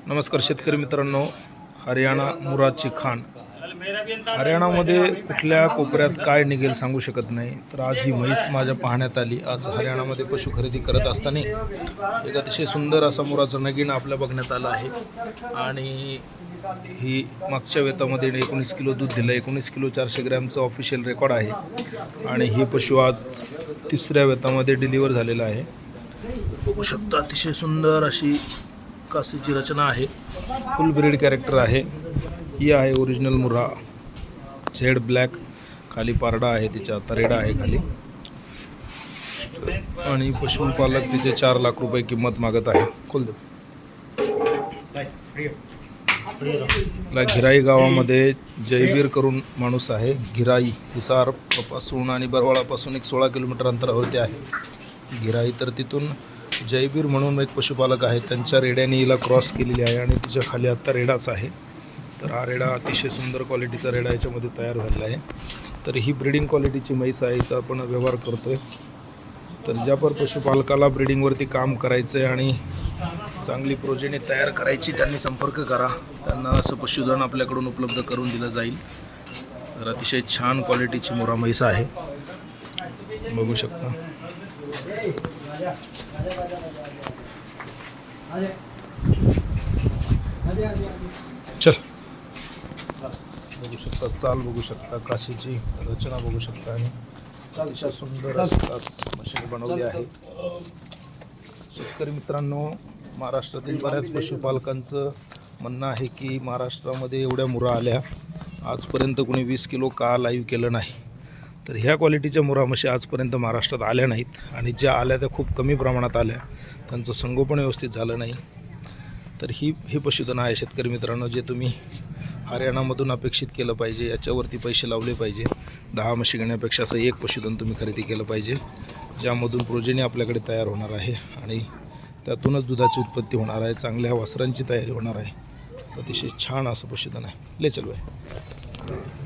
नमस्कार शेतकरी मित्रांनो, हरियाणा मुराची खान. हरियाणामध्ये कुठल्या कोपऱ्यात काय निघेल सांगू शकत नाही. तर आज ही म्हैस माझ्या पाहण्यात आली. आज हरियाणामध्ये पशु खरेदी करत असताना एक अतिशय सुंदर असा मुराचा नगीण आपल्या बघण्यात आला आहे. आणि ही मागच्या वेतामध्ये 19 किलो दूध दिलं. 19 किलो 400 ग्रॅमचं ऑफिशियल रेकॉर्ड आहे. आणि ही पशु आज तिसऱ्या वेतामध्ये डिलिव्हर झालेला आहे. बघू शकता अतिशय सुंदर अशी कासीची रचना आहे. फुल ब्रीड कॅरेक्टर आहे. ही आहे ओरिजिनल मुरा. Z black. खाली पारडा आहे, तिच्या तरेडा आहे खाली. आणि पशुपालक तिचे 4 लाख रुपये किंमत मागत आहे. खोल दे. घिराई गावामध्ये जयबीर करून माणूस आहे. घिराई हिसारपासून आणि बरवाळापासून एक 16 किलोमीटर अंतरावरती आहे घिराई. तर तिथून जयबीर म्हणून एक पशुपालक आहे. त्यांच्या रेड्याने हिला क्रॉस केलेली आहे आणि तिच्या खाली आत्ता रेडाच आहे. तर हा रेडा अतिशय सुंदर क्वालिटीचा रेडा याच्यामध्ये तयार झालेला आहे. तर ही ब्रीडिंग क्वालिटीची म्हैस आहे. हिचा आपण व्यवहार करतो आहे. तर ज्या पण पशुपालकाला ब्रीडिंगवरती काम करायचं आहे आणि चांगली प्रोजेनी तयार करायची, त्यांनी संपर्क करा. त्यांना असं पशुधन आपल्याकडून उपलब्ध करून दिलं जाईल. तर अतिशय छान क्वालिटीची मुरा म्हैस आहे, बघू शकता. चल, बघू शकता चाल, बघू शकता काशीची रचना बघू शकता. आणि अतिशय सुंदर अशी कास मशीन बनवली आहे. शेतकरी मित्रांनो, महाराष्ट्रातील बऱ्याच पशुपालकांचं म्हणणं आहे की महाराष्ट्रामध्ये एवढ्या मुरा आल्या, आजपर्यंत कोणी 20 किलो का लाईव्ह केलं नाही. तर ह्या क्वालिटीच्या मुरा म्हशी आजपर्यंत महाराष्ट्रात आल्या नाहीत. आणि ज्या आल्या त्या खूप कमी प्रमाणात आल्या. त्यांचं संगोपन व्यवस्थित झालं नाही. तर हे पशुधन आहे शेतकरी मित्रांनो, जे तुम्ही हरियाणामधून अपेक्षित केलं पाहिजे. याच्यावरती पैसे लावले पाहिजे. 10 म्हशी घेण्यापेक्षा असं एक पशुधन तुम्ही खरेदी केलं पाहिजे, ज्यामधून प्रोजेनी आपल्याकडे तयार होणार आहे आणि त्यातूनच दुधाची उत्पत्ती होणार आहे. चांगल्या वासरांची तयारी होणार आहे. अतिशय छान असं पशुधन आहे. ले चल बाय.